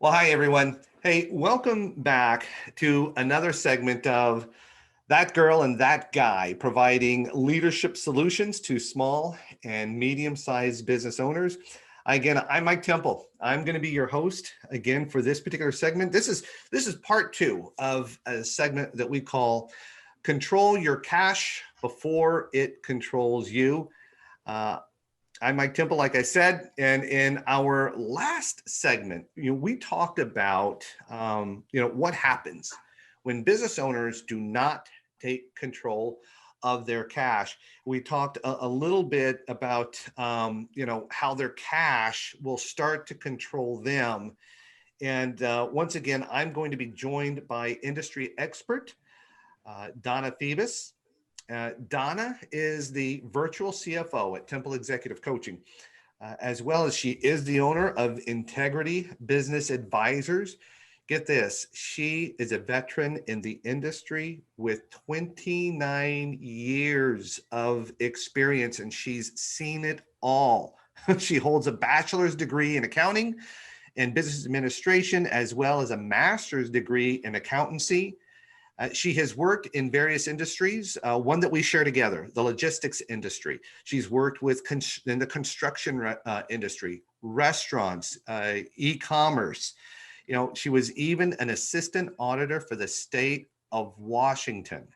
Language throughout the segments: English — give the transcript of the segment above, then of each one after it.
Well, hi, everyone. Hey, welcome back to another segment of That Girl and That Guy, providing leadership solutions to small and medium-sized business owners. Again, I'm Mike Temple. I'm going to be your host again for this particular segment. This is part two of a segment that we call Control Your Cash Before It Controls You. I'm Mike Temple, like I said, and in our last segment, we talked about, what happens when business owners do not take control of their cash. We talked a little bit about, how their cash will start to control them. And once again, I'm going to be joined by industry expert, Donna Febus. Donna is the virtual CFO at Temple Executive Coaching, as well as she is the owner of Integrity Business Advisors. Get this, she is a veteran in the industry with 29 years of experience, and she's seen it all. She holds a bachelor's degree in accounting and business administration, as well as a master's degree in accountancy. She has worked in various industries, one that we share together, the logistics industry. She's worked in the construction industry, restaurants, e-commerce. She was even an assistant auditor for the state of Washington.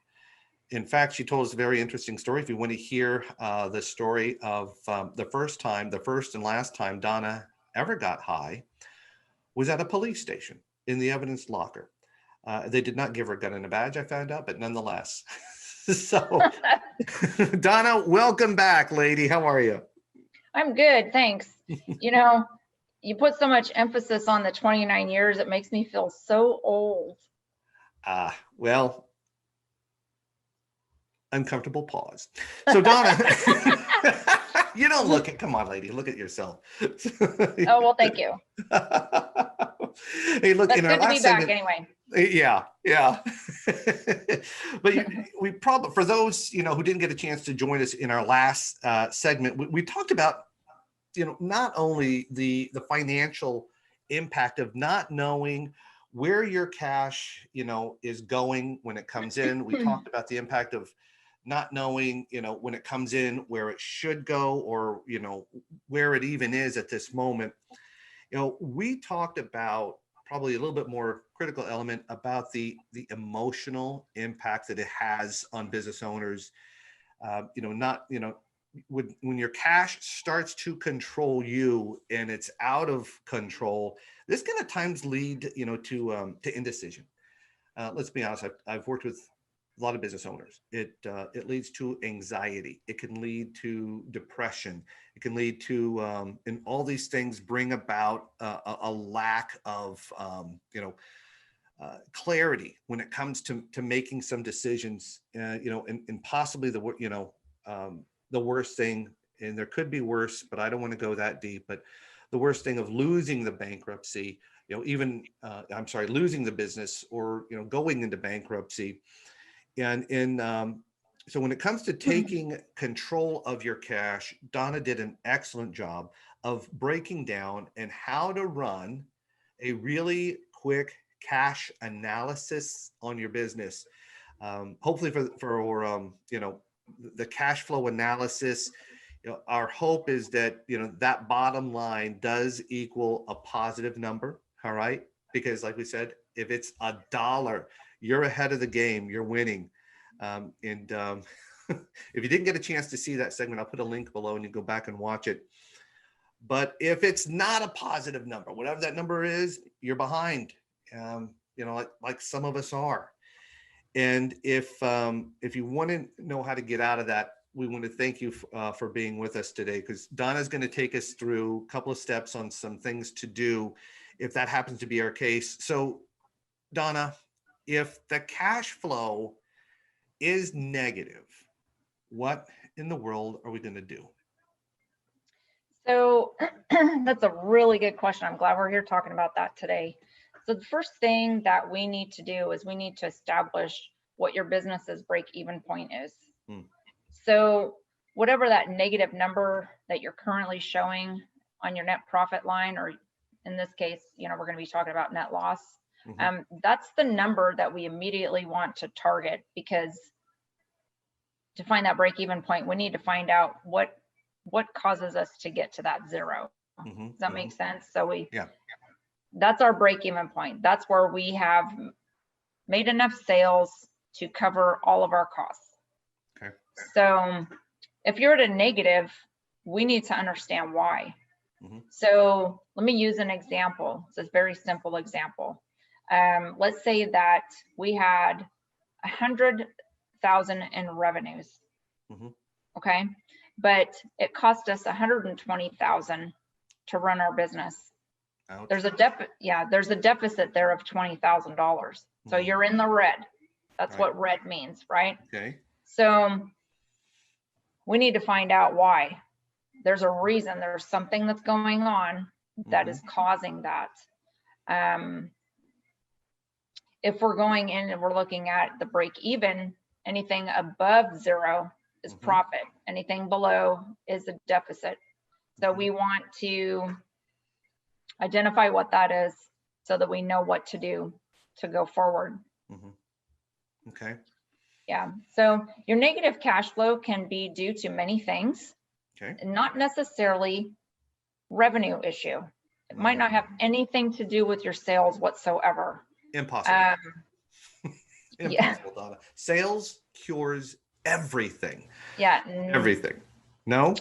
In fact, she told us a very interesting story. If you want to hear the story of the first and last time Donna ever got high was at a police station in the evidence locker. They did not give her a gun and a badge, I found out, but nonetheless. So, Donna, welcome back, lady. How are you? I'm good, thanks. You put so much emphasis on the 29 years, it makes me feel so old. Well, uncomfortable pause. So, Donna, you don't look at, come on, lady, look at yourself. Oh, well, thank you. Hey, look, That's in our good to last be back segment, anyway. Yeah. But we probably, for those, who didn't get a chance to join us in our last segment, we talked about, not only the financial impact of not knowing where your cash, is going when it comes in. We talked about the impact of not knowing, when it comes in, where it should go, or, where it even is at this moment. We talked about probably a little bit more critical element about the emotional impact that it has on business owners. When your cash starts to control you and it's out of control, this can at times lead, to indecision. Let's be honest. I've worked with a lot of business owners. It leads to anxiety. It can lead to depression. It can lead to, and all these things bring about a lack of, clarity when it comes to making some decisions. And possibly the worst thing, and there could be worse, but I don't want to go that deep. But the worst thing of losing the bankruptcy, losing the business, or going into bankruptcy. So when it comes to taking control of your cash, Donna did an excellent job of breaking down and how to run a really quick cash analysis on your business. Hopefully for the cash flow analysis, our hope is that, that bottom line does equal a positive number. All right. Because like we said, if it's $1, you're ahead of the game, you're winning. If you didn't get a chance to see that segment, I'll put a link below and you go back and watch it. But if it's not a positive number, whatever that number is, you're behind, like some of us are. And if you want to know how to get out of that, we want to thank you for being with us today, because Donna's going to take us through a couple of steps on some things to do if that happens to be our case. So, Donna, if the cash flow is negative, what in the world are we going to do? So that's a really good question. I'm glad we're here talking about that today. So the first thing that we need to do is we need to establish what your business's break-even point is. So whatever that negative number that you're currently showing on your net profit line, or in this case, you know, we're going to be talking about net loss. Mhm. That's the number that we immediately want to target, because to find that break-even point, we need to find out what causes us to get to that zero. Mhm. Does that make sense? So Yeah. that's our break-even point. That's where we have made enough sales to cover all of our costs. Okay. So if you're at a negative, we need to understand why. Mhm. So let me use an example. It's a very simple example. Let's say that we had 100,000 in revenues. Mhm. Okay, but it cost us 120,000 to run our business. Ouch. There's a deficit there of $20,000. So Mhm. you're in the red. That's Right. what red means, right? Okay. So we need to find out why. There's a reason. There's something that's going on that is causing that. If we're going in and we're looking at the break even, anything above zero is profit. Anything below is a deficit. So we want to identify what that is so that we know what to do to go forward. Okay. Yeah. So your negative cash flow can be due to many things. Okay. Not necessarily revenue issue. It might not have anything to do with your sales whatsoever. Impossible. Yeah. Impossible, Donna. Sales cures everything. Yeah. Everything. No?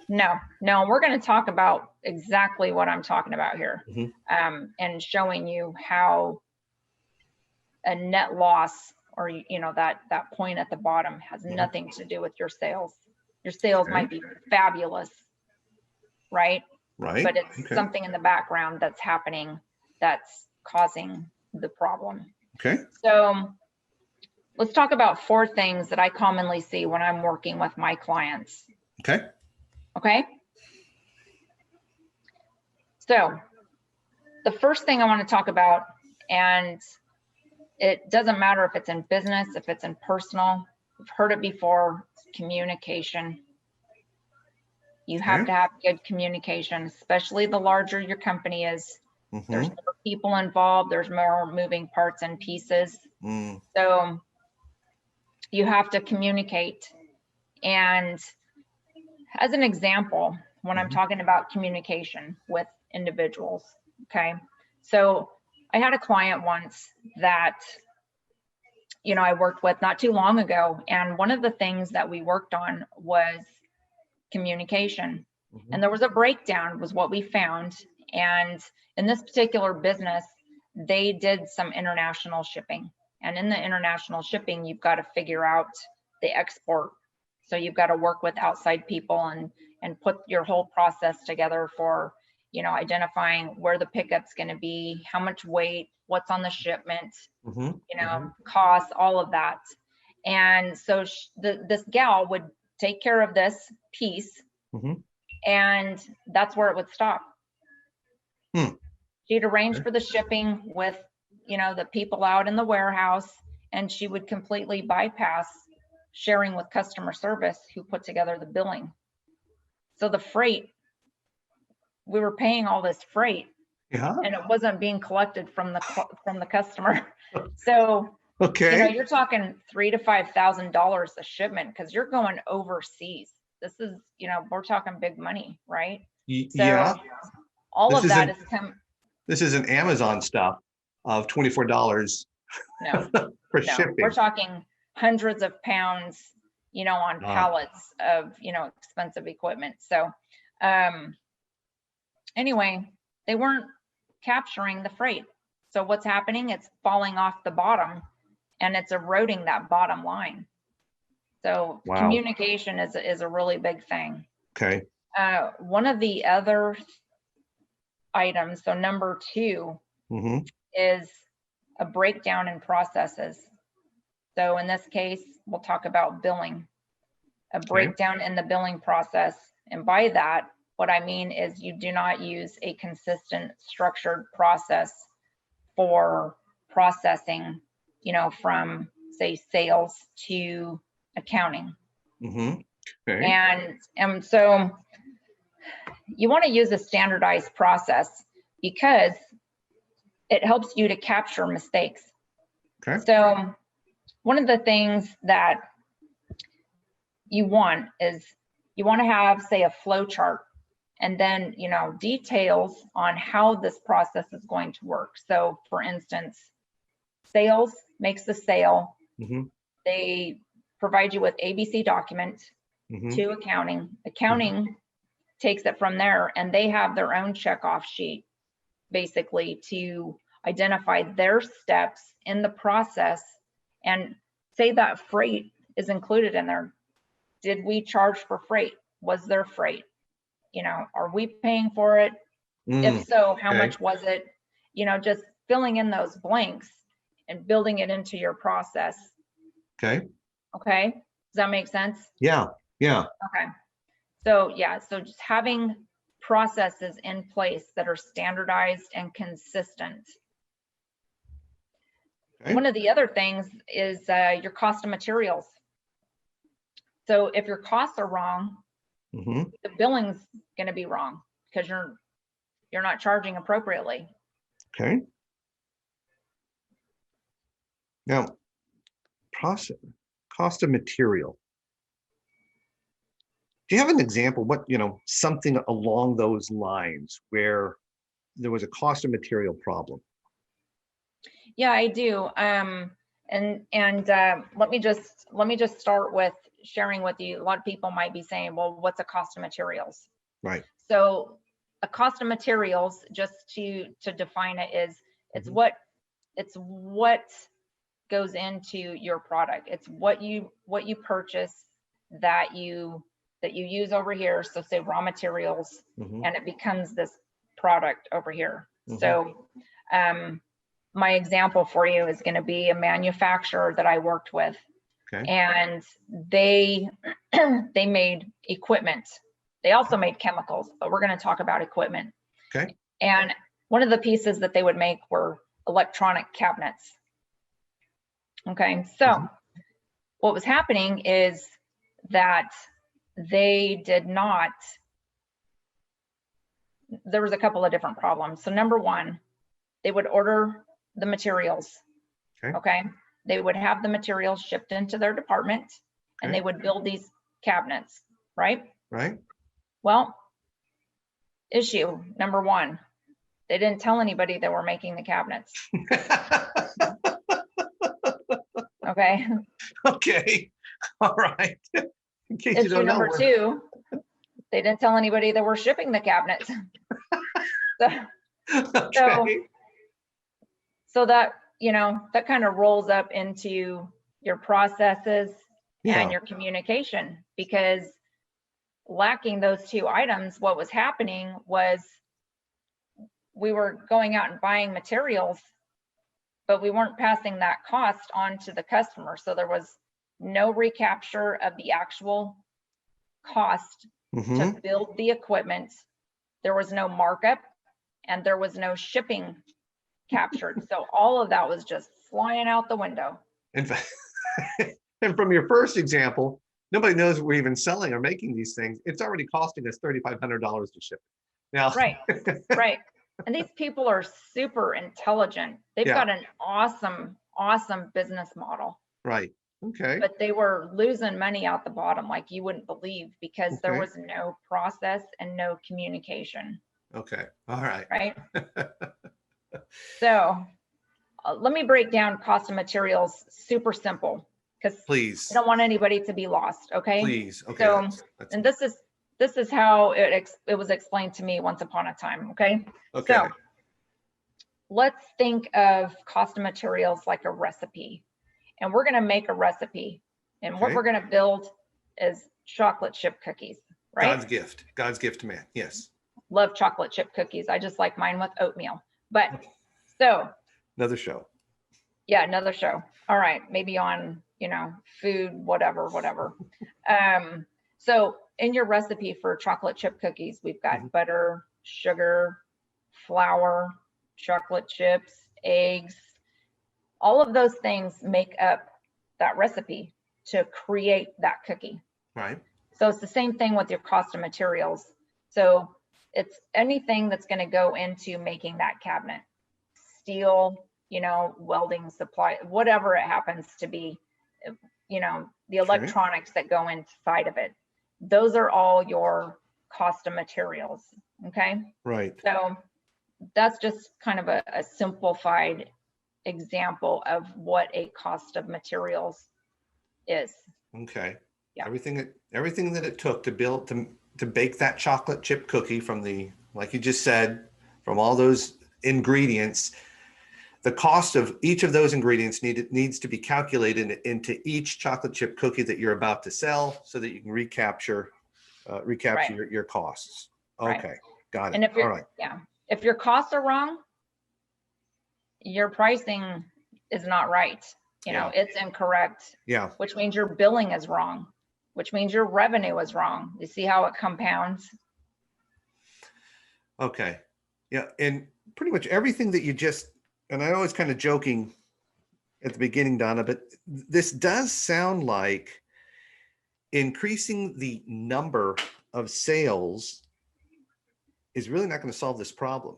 No. We're going to talk about exactly what I'm talking about here, and showing you how a net loss, or you know, that point at the bottom has nothing to do with your sales. Your sales might be fabulous, right? Right. But it's something in the background that's happening that's causing the problem. Okay. So let's talk about 4 things that I commonly see when I'm working with my clients. Okay. Okay. So the first thing I want to talk about, and it doesn't matter if it's in business, if it's in personal, we've heard it before, communication. You have to have good communication, especially the larger your company is. There's more people involved, there's more moving parts and pieces. So you have to communicate. And as an example, when I'm talking about communication with individuals, okay, so I had a client once that, you know, I worked with not too long ago, and one of the things that we worked on was communication. And there was a breakdown, was what we found. And in this particular business, they did some international shipping. And in the international shipping, you've got to figure out the export. So you've got to work with outside people and put your whole process together for, you know, identifying where the pickup's going to be, how much weight, what's on the shipment, you know, costs, all of that. And so this gal would take care of this piece, and that's where it would stop. She'd arrange for the shipping with, you know, the people out in the warehouse, and she would completely bypass sharing with customer service, who put together the billing. So the freight, we were paying all this freight, and it wasn't being collected from the customer. So you know, you're talking $3,000 to $5,000 a shipment, because you're going overseas. This is, you know, we're talking big money, right? So all of that is this isn't Amazon stuff of $24 for shipping. We're talking hundreds of pounds, you know, on pallets of, you know, expensive equipment. So anyway, they weren't capturing the freight. So what's happening? It's falling off the bottom, and it's eroding that bottom line. So communication is a really big thing. Okay. One of the other items, so number 2, is a breakdown in processes. So in this case, we'll talk about billing, a breakdown in the billing process. And by that, what I mean is you do not use a consistent structured process for processing, you know, from say sales to accounting. And so you want to use a standardized process. because it helps you to capture mistakes. Okay. So one of the things that you want is you want to have, say, a flow chart, and then, you know, details on how this process is going to work. So for instance, sales makes the sale. Mm-hmm. They provide you with ABC document Mm-hmm. to accounting. Accounting takes it from there, and they have their own checkoff sheet basically to identify their steps in the process, and say that freight is included in there. Did we charge for freight? Was there freight? You know, are we paying for it? If so, how much was it? You know, just filling in those blanks and building it into your process. Okay. Okay. Does that make sense? Yeah. Yeah. Okay. So yeah, so just having processes in place that are standardized and consistent. Okay. One of the other things is your cost of materials. So if your costs are wrong, the billing's going to be wrong because you're not charging appropriately. Okay. Now, cost of material. Do you have an example? What, you know, something along those lines where there was a cost of material problem? Yeah, I do. Let me just start with sharing with you. A lot of people might be saying, well, what's a cost of materials? Right. So a cost of materials, just to define it, is it's what goes into your product. It's what you purchase that you use over here. So say raw materials, and it becomes this product over here. So my example for you is going to be a manufacturer that I worked with. Okay. And they made equipment. They also made chemicals, but we're going to talk about equipment. Okay. And one of the pieces that they would make were electronic cabinets. Okay, so what was happening is that they did not, there was a couple of different problems. So number one, they would order the materials. Okay. They would have the materials shipped into their department, and they would build these cabinets, right? Right. Well, issue number one, they didn't tell anybody they were making the cabinets. Okay. Okay. All right. In case you Issue don't know, number two, they didn't tell anybody they were shipping the cabinets. So that, you know, that kind of rolls up into your processes and your communication, because lacking those two items, what was happening was we were going out and buying materials, but we weren't passing that cost on to the customer. So there was no recapture of the actual cost to build the equipment. There was no markup, and there was no shipping captured. So all of that was just flying out the window. In fact, and from your first example, nobody knows we're even selling or making these things. It's already costing us $3,500 to ship it. Now, right. And these people are super intelligent. They've got an awesome business model. Right. Okay. But they were losing money out the bottom like you wouldn't believe, because there was no process and no communication. Okay. All right. Right. So let me break down cost of materials super simple, because please, I don't want anybody to be lost. Okay. Please. Okay. So, and this is how it was explained to me once upon a time. Okay. Okay. So let's think of cost of materials like a recipe, and we're going to make a recipe, and what we're going to build is chocolate chip cookies, right? God's gift to man. Yes. Love chocolate chip cookies. I just like mine with oatmeal. But so another show. Yeah, another show. All right, maybe on, you know, food, whatever. So in your recipe for chocolate chip cookies, we've got butter, sugar, flour, chocolate chips, eggs. All of those things make up that recipe to create that cookie. Right. So it's the same thing with your cost of materials. So it's anything that's going to go into making that cabinet. Steel, you know, welding supply, whatever it happens to be, you know, the electronics that go inside of it. Those are all your cost of materials. Okay. Right. So that's just kind of a simplified example of what a cost of materials is. Okay. Yeah. Everything that it took to build, to bake that chocolate chip cookie from the, like you just said, from all those ingredients, the cost of each of those ingredients needs to be calculated into each chocolate chip cookie that you're about to sell, so that you can recapture Right. your costs. Okay. Right. Got it. And if you're, all right. yeah, if your costs are wrong, your pricing is not right. You know, it's incorrect. Yeah. Which means your billing is wrong, which means your revenue is wrong. You see how it compounds? Okay. Yeah. And pretty much everything that you just, and I know it's kind of joking at the beginning, Donna, but this does sound like increasing the number of sales is really not going to solve this problem.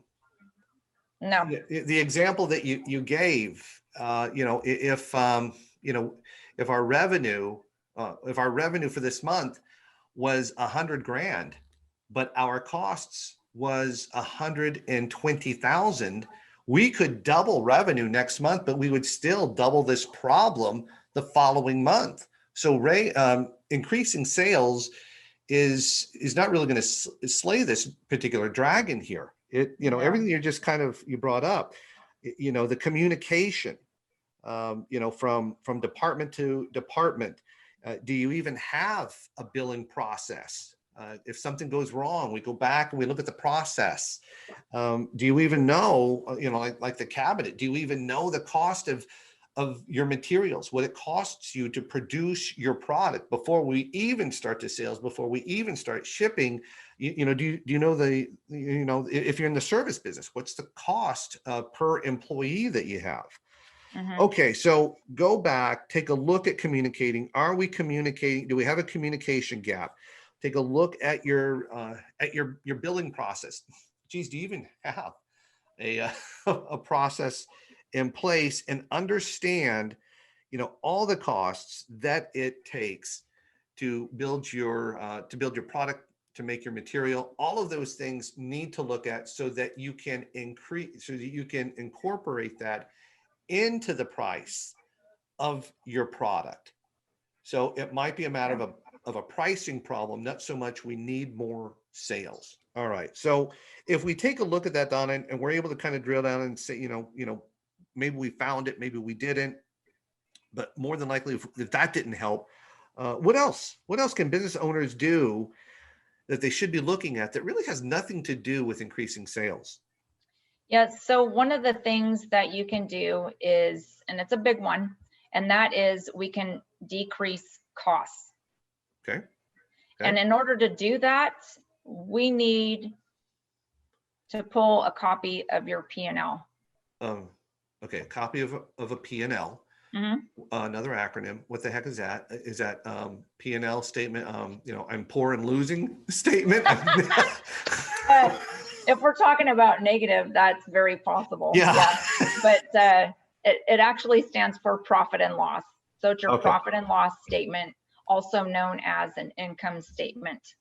No. The example that you gave, you know, if you know, if our revenue for this month was 100 grand, but our costs was 120,000, we could double revenue next month, but we would still double this problem the following month. So increasing sales is not really going to slay this particular dragon here. You know, everything you just you brought up, you know, the communication, you know, from department to department. Do you even have a billing process? If something goes wrong, we go back and we look at the process. Do you even know, you know, like the cabinet, do you even know the cost of your materials, what it costs you to produce your product before we even start the sales, before we even start shipping? You know, do you know you know, if you're in the service business, what's the cost per employee that you have? Okay, so go back, take a look at communicating. Are we communicating? Do we have a communication gap? Take a look at your billing process. Geez, do you even have a process in place, and understand, you know, all the costs that it takes to build your product, to make your material? All of those things need to look at, so that you can incorporate that into the price of your product. So it might be a matter of a pricing problem, not so much we need more sales. All right. So if we take a look at that, Donna, and we're able to kind of drill down and say, you know, maybe we found it, maybe we didn't, but more than likely, if that didn't help, what else? What else can business owners do that they should be looking at that really has nothing to do with increasing sales? Yeah, so one of the things that you can do is, and it's a big one, and that is we can decrease costs. Okay. And in order to do that, we need to pull a copy of your P&L. Okay, a copy of a P&L. Another acronym. What the heck is that? Is that P&L statement? You know, I'm poor and losing statement. If we're talking about negative, that's very possible. Yeah. But it actually stands for profit and loss. So it's your profit and loss statement, also known as an income statement.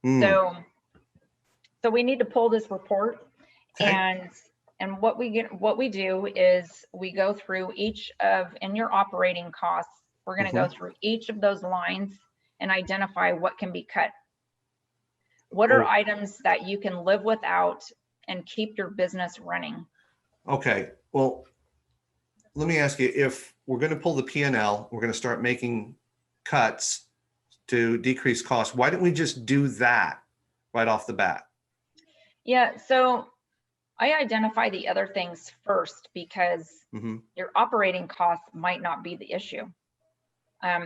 So we need to pull this report, and what we do is we go through each of, in your operating costs, we're going to go through each of those lines and identify what can be cut. What are items that you can live without and keep your business running? Okay. Well, let me ask you, if we're going to pull the P&L, we're going to start making cuts to decrease costs, why don't we just do that right off the bat? Yeah, so I identify the other things first, because your operating costs might not be the issue.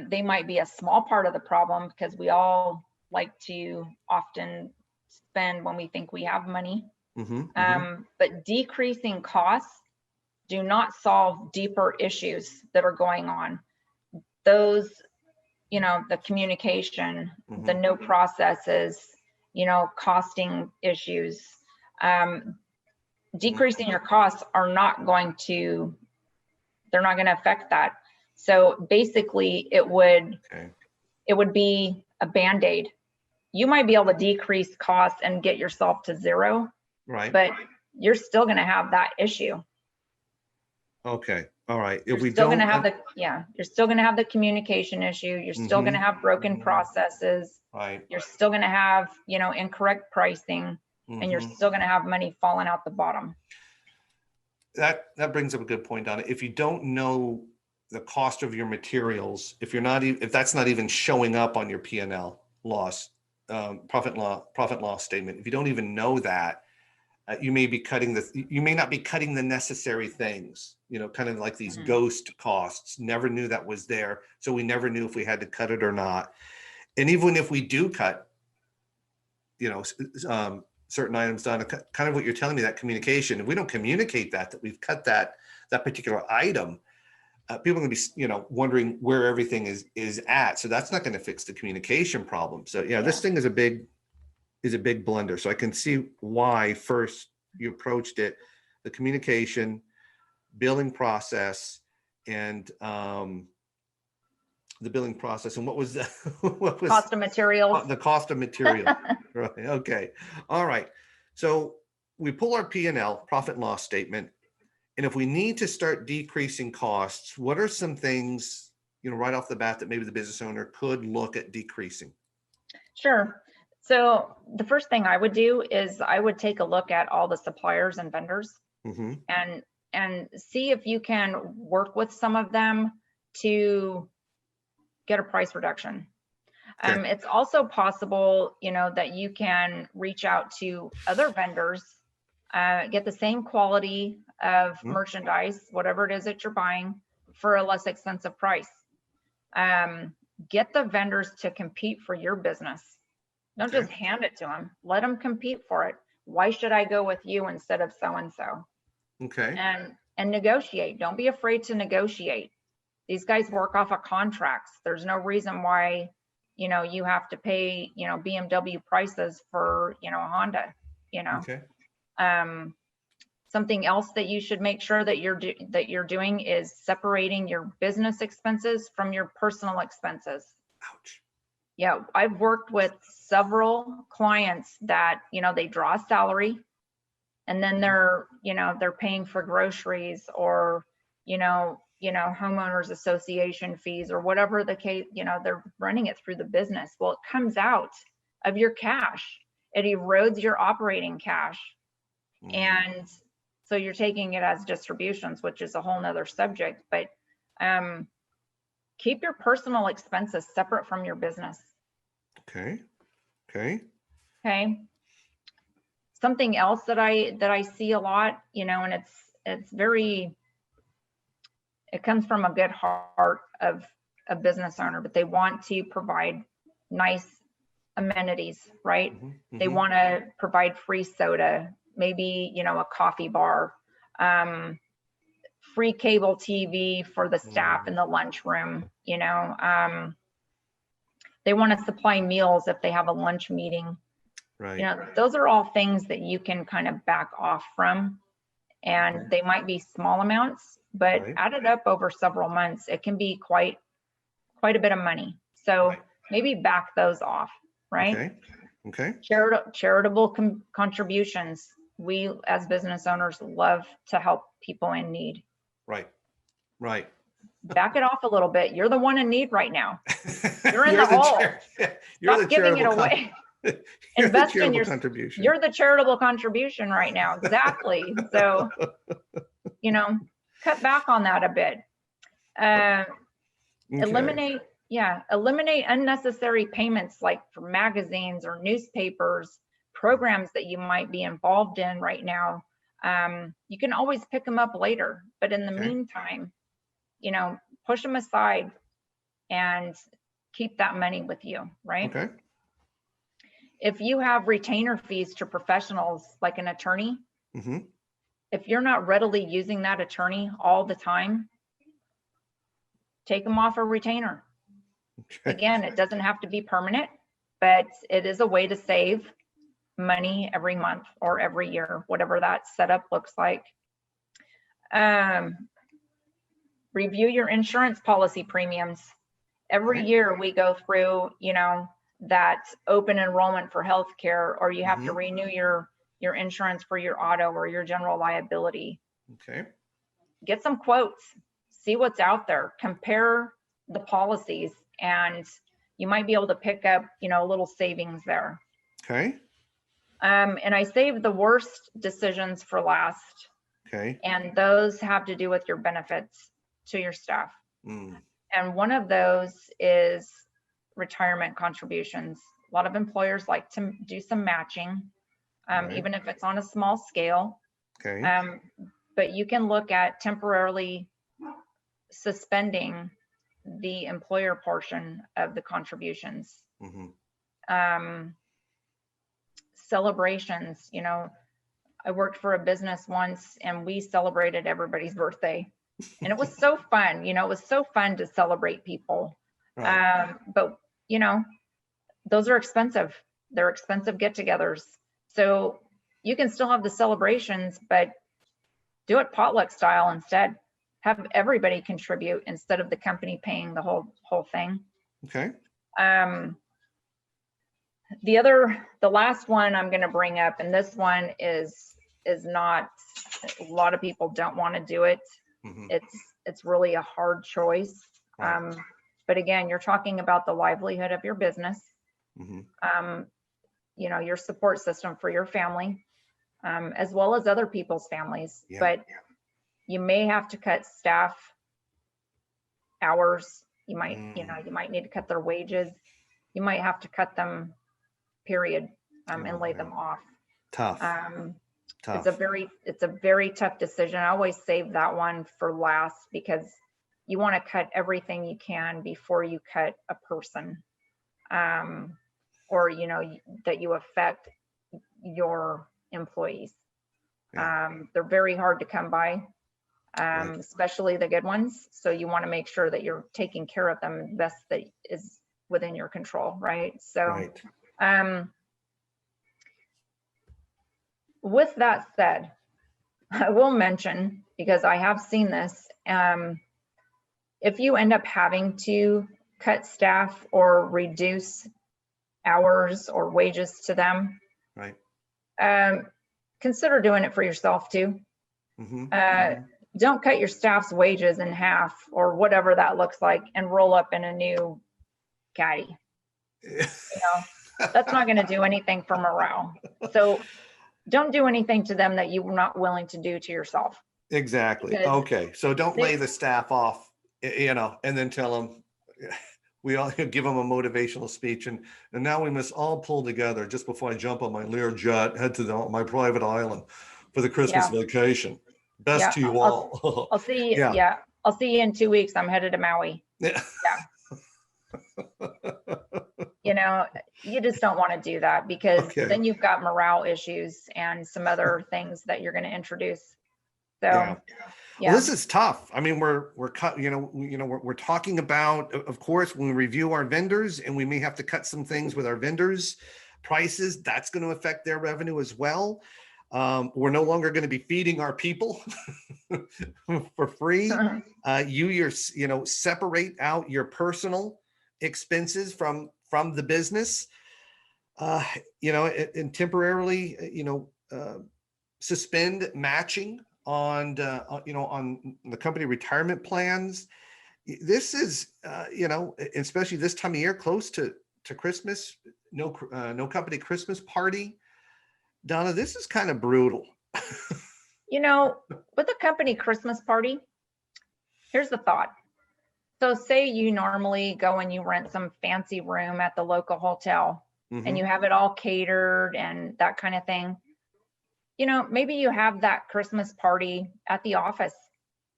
They might be a small part of the problem, because we all like to often spend when we think we have money. But decreasing costs do not solve deeper issues that are going on. Those, you know, the communication, the no processes, costing issues. Decreasing your costs are not going to, they're not going to affect that. So basically it would be a Band-Aid. You might be able to decrease costs and get yourself to zero, right? But you're still going to have that issue. Okay. All right. If You're we still don't, going to have you're still going to have the communication issue. You're still going to have broken processes. right? You're still going to have, incorrect pricing, and you're still going to have money falling out the bottom. That brings up a good point, Donna. If you don't know the cost of your materials, if that's not even showing up on your P&L loss, profit loss statement, if you don't even know that, you may not be cutting the necessary things, kind of like these ghost costs. Never knew that was there. So we never knew if we had to cut it or not. And even if we do cut, certain items, Donna, kind of what you're telling me, that communication, if we don't communicate that we've cut that particular item, people are going to be, wondering where everything is at. So that's not going to fix the communication problem. So this thing is a big blunder. So I can see why first you approached it, the communication, billing process, and the billing process. And what was Cost of materials? The cost of material. Right. Okay. All right. So we pull our P&L, profit and loss statement. And if we need to start decreasing costs, what are some things, right off the bat that maybe the business owner could look at decreasing? Sure. So the first thing I would do is I would take a look at all the suppliers and vendors and see if you can work with some of them to get a price reduction. It's also possible, that you can reach out to other vendors, get the same quality of merchandise, whatever it is that you're buying, for a less expensive price. Get the vendors to compete for your business. Don't just hand it to them. Let them compete for it. Why should I go with you instead of so-and-so? Okay. And negotiate. Don't be afraid to negotiate. These guys work off of contracts. There's no reason why, you have to pay, BMW prices for, a Honda, Okay. Something else that you should make sure that you're doing is separating your business expenses from your personal expenses. Ouch. Yeah, I've worked with several clients that, they draw a salary and then they're paying for groceries or, homeowners association fees or whatever the case, they're running it through the business. Well, it comes out of your cash. It erodes your operating cash. And so you're taking it as distributions, which is a whole nother subject, but keep your personal expenses separate from your business. Okay. Something else that I see a lot, and it comes from a good heart of a business owner, but they want to provide nice amenities, right? They want to provide free soda, maybe, a coffee bar, free cable TV for the staff in the lunchroom, they want to supply meals if they have a lunch meeting. Right. Those are all things that you can kind of back off from, and they might be small amounts, but added up over several months, it can be quite a bit of money. So maybe back those off, right? Okay. Charitable contributions. We as business owners love to help people in need. Right. Back it off a little bit. You're the one in need right now. You're in the hole. Stop giving it away. Invest in your contribution. You're the charitable contribution right now. Exactly. So, cut back on that a bit. Eliminate unnecessary payments, like for magazines or newspapers, programs that you might be involved in right now. You can always pick them up later, but in the meantime, push them aside and keep that money with you, right? Okay. If you have retainer fees to professionals like an attorney, if you're not readily using that attorney all the time, take them off a retainer. Again, it doesn't have to be permanent, but it is a way to save. money every month or every year, whatever that setup looks like. Review your insurance policy premiums. Every Okay. year we go through, that open enrollment for healthcare, or you have to renew your insurance for your auto or your general liability. Okay. Get some quotes, see what's out there, compare the policies, and you might be able to pick up, a little savings there. Okay. And I saved the worst decisions for last. Okay. And those have to do with your benefits to your staff. And one of those is retirement contributions. A lot of employers like to do some matching, Right. even if it's on a small scale. Okay. But you can look at temporarily suspending the employer portion of the contributions. Celebrations, I worked for a business once and we celebrated everybody's birthday. And it was so fun, it was so fun to celebrate people. Right. But, those are expensive. They're expensive get-togethers. So you can still have the celebrations, but do it potluck style instead. Have everybody contribute instead of the company paying the whole thing. Okay. The last one I'm going to bring up, and this one is not, a lot of people don't want to do it. It's really a hard choice. Right. But again, you're talking about the livelihood of your business, your support system for your family, as well as other people's families. Yeah. But you may have to cut staff hours. You might, you might need to cut their wages. You might have to cut them, period, and lay them off. Tough. It's a very tough decision. I always save that one for last because you want to cut everything you can before you cut a person, or that you affect your employees. They're very hard to come by, Right. especially the good ones. So you want to make sure that you're taking care of them the best that is within your control, right? So, Right. With that said, I will mention, because I have seen this, if you end up having to cut staff or reduce hours or wages to them, Right. consider doing it for yourself too. Don't cut your staff's wages in half or whatever that looks like and roll up in a new caddy. That's not going to do anything for morale. So don't do anything to them that you're not willing to do to yourself. Exactly. Because Okay. So don't lay the staff off, and then tell them, we all give them a motivational speech. And now we must all pull together just before I jump on my Learjet, head to my private island for the Christmas vacation. Best to you all. I'll see. Yeah. I'll see you in 2 weeks. I'm headed to Maui. Yeah. You just don't want to do that because Okay. then you've got morale issues and some other things that you're going to introduce. So, Well, this is tough. I mean, we're talking about, of course, when we review our vendors, and we may have to cut some things with our vendors' prices. That's going to affect their revenue as well. We're no longer going to be feeding our people for free. Separate out your personal expenses from the business, and temporarily, suspend matching on the company retirement plans. This is, especially this time of year, close to Christmas, no company Christmas party. Donna, this is kind of brutal. With a company Christmas party, here's the thought. So say you normally go and you rent some fancy room at the local hotel and you have it all catered and that kind of thing. Maybe you have that Christmas party at the office.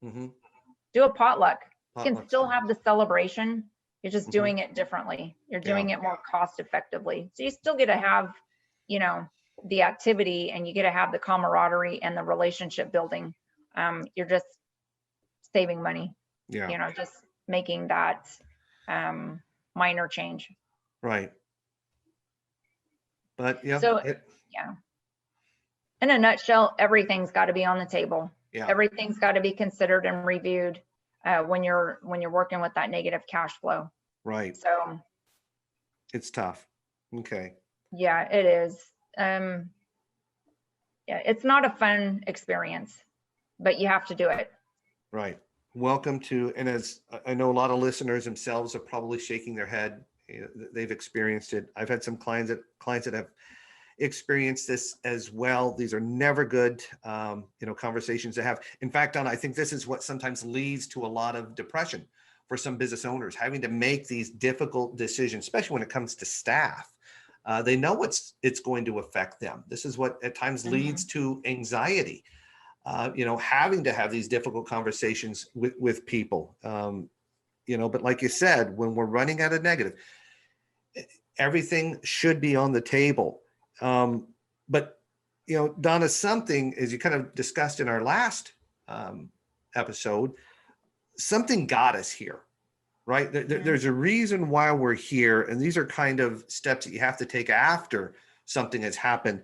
Do a potluck. You can still have the celebration. You're just doing it differently. You're doing it more cost effectively. So you still get to have, the activity, and you get to have the camaraderie and the relationship building. You're just saving money. Just making that minor change. Right. But Yeah. In a nutshell, everything's got to be on the table. Yeah. Everything's got to be considered and reviewed when you're working with that negative cash flow. Right. So It's tough. Okay. yeah, it is. Yeah, it's not a fun experience, but you have to do it. Right. Welcome to, and as I know, a lot of listeners themselves are probably shaking their head. They've experienced it. I've had some clients that have experienced this as well. These are never good, conversations to have. In fact, Donna, I think this is what sometimes leads to a lot of depression for some business owners, having to make these difficult decisions, especially when it comes to staff. They know it's going to affect them. This is what at times leads to anxiety. Having to have these difficult conversations with people. But like you said, when we're running at a negative, everything should be on the table. But Donna, something, as you kind of discussed in our last episode, something got us here, right? There's a reason why we're here, and these are kind of steps that you have to take after something has happened.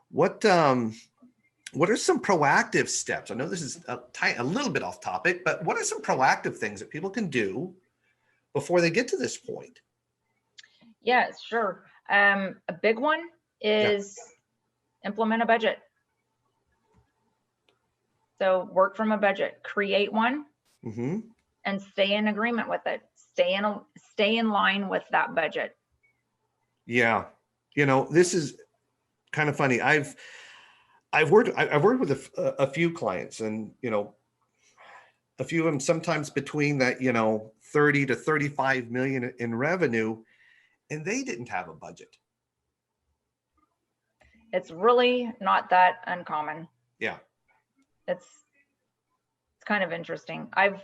What are some proactive steps? I know this is a little bit off topic, but what are some proactive things that people can do before they get to this point? Yeah, sure. A big one is implement a budget. So work from a budget, create one, and stay in agreement with it. Stay in line with that budget. Yeah. This is kind of funny. I've worked with a few clients, and a few of them sometimes between that 30 to 35 million in revenue, and they didn't have a budget. It's really not that uncommon. Yeah. It's kind of interesting. I've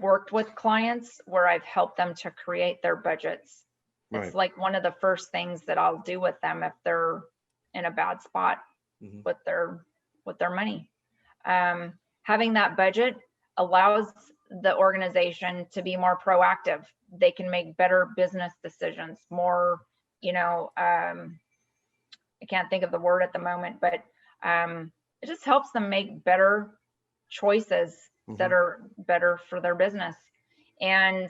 worked with clients where I've helped them to create their budgets. Right. It's like one of the first things that I'll do with them if they're in a bad spot with their money. Having that budget allows the organization to be more proactive. They can make better business decisions, more, I can't think of the word at the moment, but it just helps them make better choices that are better for their business. And,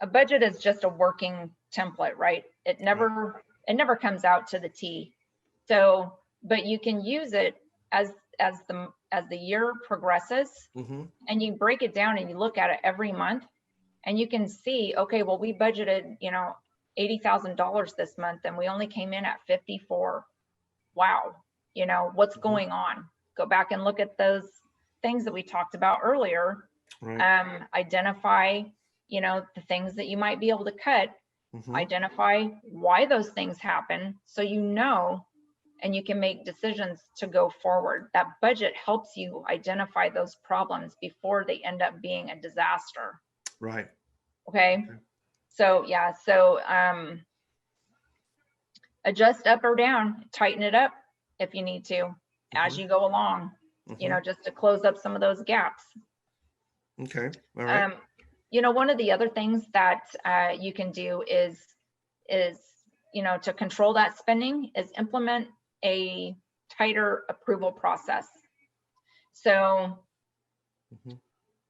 a budget is just a working template, right? It never comes out to the T. So, but you can use it as the year progresses, and you break it down and you look at it every month, and you can see, okay, well, we budgeted, $80,000 this month, and we only came in at 54. Wow. What's going on? Go back and look at those things that we talked about earlier. Right. Identify, the things that you might be able to cut, identify why those things happen, so and you can make decisions to go forward. That budget helps you identify those problems before they end up being a disaster. Right. Okay. So yeah, adjust up or down, tighten it up if you need to as you go along, just to close up some of those gaps. Okay. All right. One of the other things that you can do is to control that spending is implement a tighter approval process. So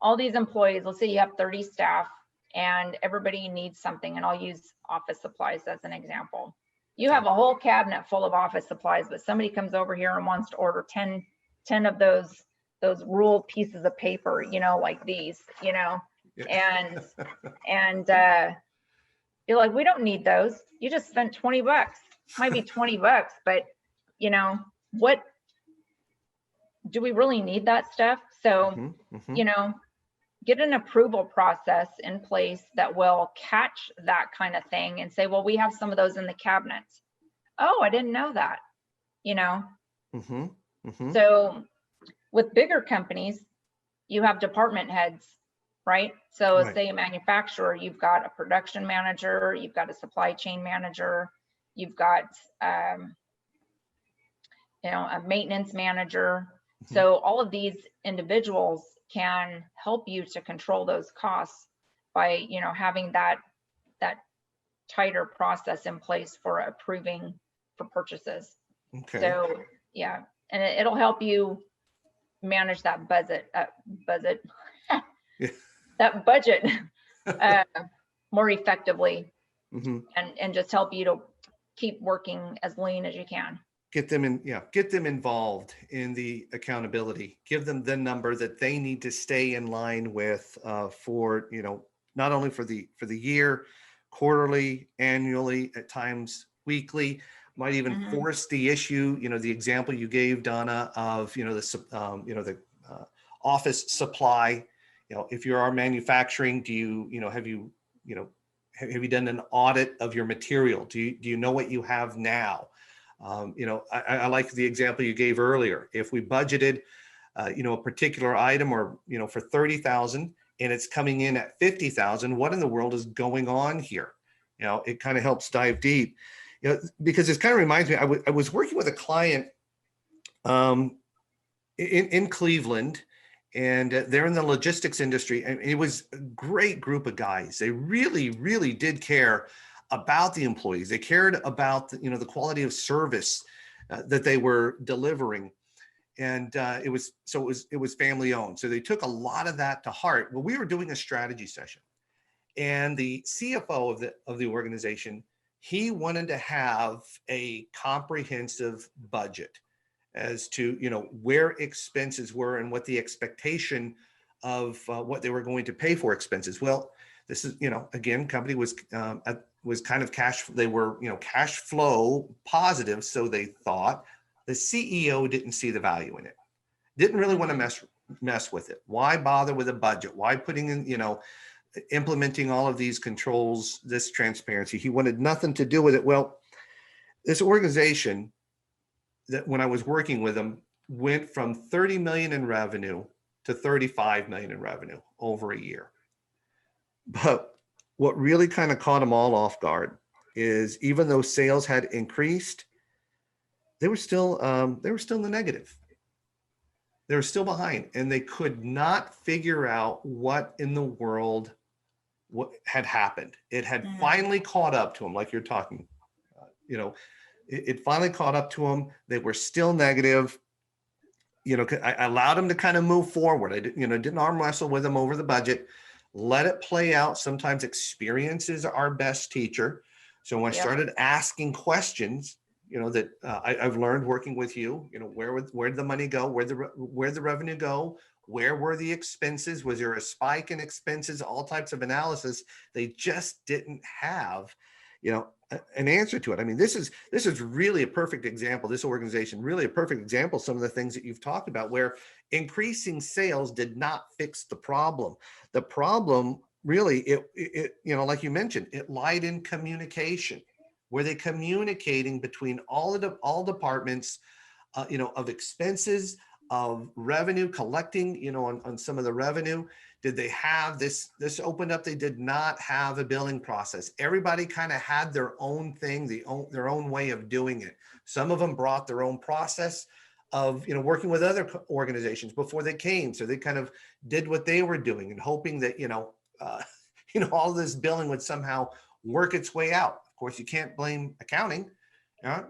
all these employees, let's say you have 30 staff and everybody needs something, and I'll use office supplies as an example. You have a whole cabinet full of office supplies, but somebody comes over here and wants to order 10 of those ruled pieces of paper, like these, and you're like, we don't need those. You just spent 20 bucks. Might be 20 bucks, but what do we really need that stuff? So, get an approval process in place that will catch that kind of thing and say, well, we have some of those in the cabinets. Oh, I didn't know that, So with bigger companies, you have department heads, right? So say a manufacturer, you've got a production manager, you've got a supply chain manager, you've got, a maintenance manager. So all of these individuals can help you to control those costs by, having that tighter process in place for approving for purchases. Okay. So yeah, and it'll help you manage that budget, Yeah. that budget more effectively, Hmm. and just help you to keep working as lean as you can. Get them in, yeah, get them involved in the accountability. Give them the number that they need to stay in line with, for, not only for the year, quarterly, annually, at times weekly. Might even force the issue. The example you gave, Donna, of the office supply. If you are manufacturing, do you have you have you done an audit of your material? Do you know what you have now? I like the example you gave earlier. If we budgeted, a particular item, or, for 30,000 and it's coming in at 50,000, what in the world is going on here? It kind of helps dive deep, because it kind of reminds me, I was working with a client, in Cleveland, and they're in the logistics industry. And it was a great group of guys. They really, really did care about the employees. They cared about the quality of service that they were delivering, and it was family owned. So they took a lot of that to heart. Well, we were doing a strategy session, and the CFO of the organization, he wanted to have a comprehensive budget as to where expenses were and what the expectation of what they were going to pay for expenses. Well, this is, again, company was kind of they were cash flow positive, so they thought. The CEO didn't see the value in it, didn't really want to mess with it. Why bother with a budget? Why putting in, implementing all of these controls, this transparency? He wanted nothing to do with it. Well, this organization, that when I was working with them, went from 30 million in revenue to 35 million in revenue over a year. But what really kind of caught them all off guard is, even though sales had increased, they were still in the negative. They were still behind, and they could not figure out what in the world what had happened. It had finally caught up to them, like you're talking. It finally caught up to them. They were still negative. I allowed them to kind of move forward. I didn't arm wrestle with them over the budget. Let it play out. Sometimes experience is our best teacher. So when I started asking questions, that I've learned working with you, where did the money go? Where'd the revenue go? Where were the expenses? Was there a spike in expenses? All types of analysis. They just didn't have, an answer to it. I mean, this is really a perfect example. This organization, really a perfect example. Some of the things that you've talked about, where increasing sales did not fix the problem. The problem, really, it like you mentioned, it lied in communication. Were they communicating between all departments, of expenses, of revenue, collecting, on some of the revenue? Did they have this opened up? They did not have a billing process. Everybody kind of had their own thing, their own way of doing it. Some of them brought their own process of, working with other organizations before they came. So they kind of did what they were doing and hoping that, all this billing would somehow work its way out. Of course, you can't blame accounting.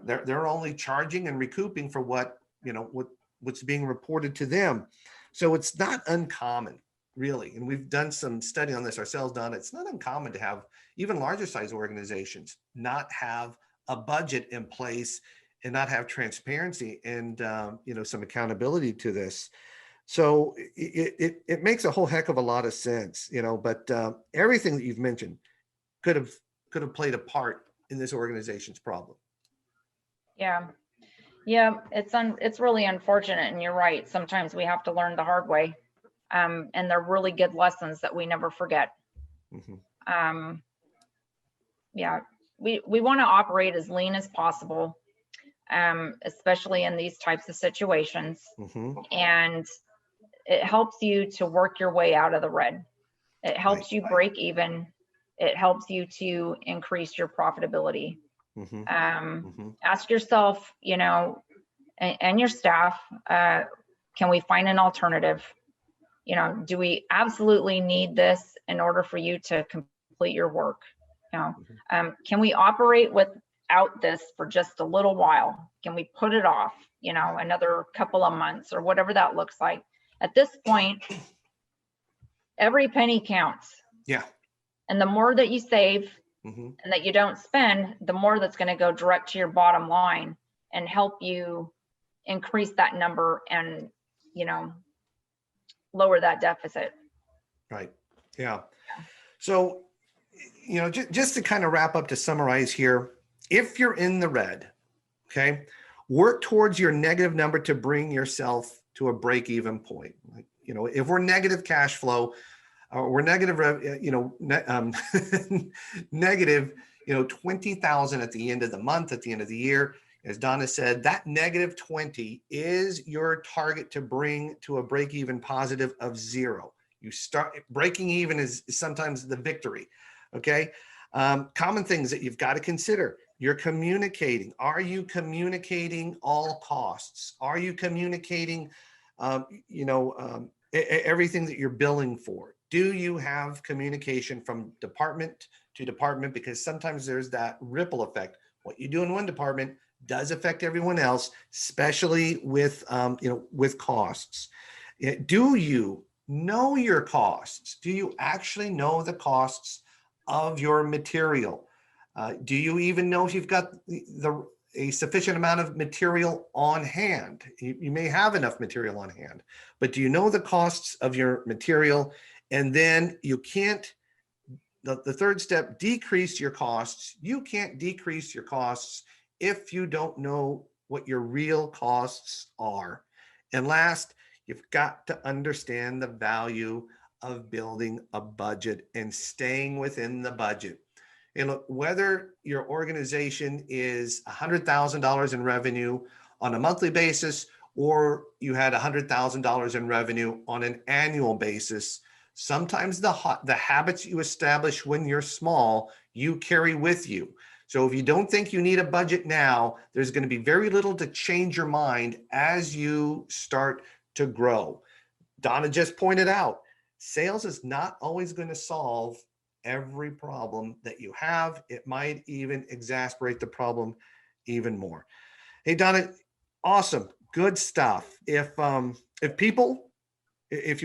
They're only charging and recouping for what's being reported to them. So it's not uncommon, really. And we've done some study on this ourselves, Donna. It's not uncommon to have even larger size organizations not have a budget in place and not have transparency and, some accountability to this. So it makes a whole heck of a lot of sense, but everything that you've mentioned could have played a part in this organization's problem. Yeah. It's really unfortunate, and you're right. Sometimes we have to learn the hard way. And they're really good lessons that we never forget. We want to operate as lean as possible, especially in these types of situations. And it helps you to work your way out of the red. It helps you break even. It helps you to increase your profitability. Ask yourself, and your staff, can we find an alternative? Do we absolutely need this in order for you to complete your work? know, can we operate without this for just a little while? Can we put it off, you know, another couple of months or whatever that looks like? At this point, every penny counts. Yeah. And the more that you save and that you don't spend, the more that's going to go direct to your bottom line and help you increase that number and, you know, lower that deficit. Right. Yeah. So, you know, just to kind of wrap up, to summarize here, if you're in the red, okay, work towards your negative number to bring yourself to a break-even point. Like, you know, if we're negative cash flow, we're negative, you know, negative, you know, 20,000 at the end of the month, at the end of the year. As Donna said, that negative 20 is your target to bring to a break-even positive of 0. You start breaking even is sometimes the victory. Okay. Common things that you've got to consider. You're communicating. Are you communicating all costs? Are you communicating, everything that you're billing for? Do you have communication from department to department? Because sometimes there's that ripple effect. What you do in one department does affect everyone else, especially with, with costs. Do you know your costs? Do you actually know the costs of your material? Do you even know if you've got a sufficient amount of material on hand? You may have enough material on hand, but do you know the costs of your material? And then you can't, the third step, decrease your costs. You can't decrease your costs if you don't know what your real costs are. And last, you've got to understand the value of building a budget and staying within the budget. And look, whether your organization is $100,000 in revenue on a monthly basis, or you had $100,000 in revenue on an annual basis, sometimes the habits you establish when you're small, you carry with you. So if you don't think you need a budget now, there's going to be very little to change your mind as you start to grow. Donna just pointed out, sales is not always going to solve every problem that you have. It might even exacerbate the problem even more. Hey, Donna, awesome. Good stuff. If you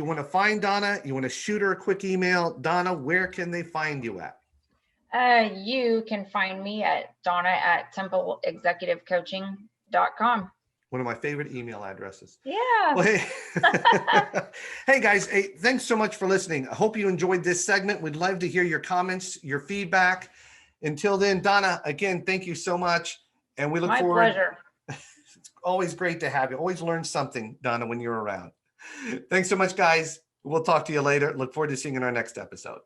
want to find Donna, you want to shoot her a quick email, Donna, where can they find you at? You can find me at donna@templeexecutivecoaching.com. One of my favorite email addresses. Yeah. Well, hey, hey guys, hey, thanks so much for listening. I hope you enjoyed this segment. We'd love to hear your comments, your feedback. Until then, Donna, again, thank you so much. And we look forward. My pleasure. It's always great to have you. Always learn something, Donna, when you're around. Thanks so much, guys. We'll talk to you later. Look forward to seeing you in our next episode.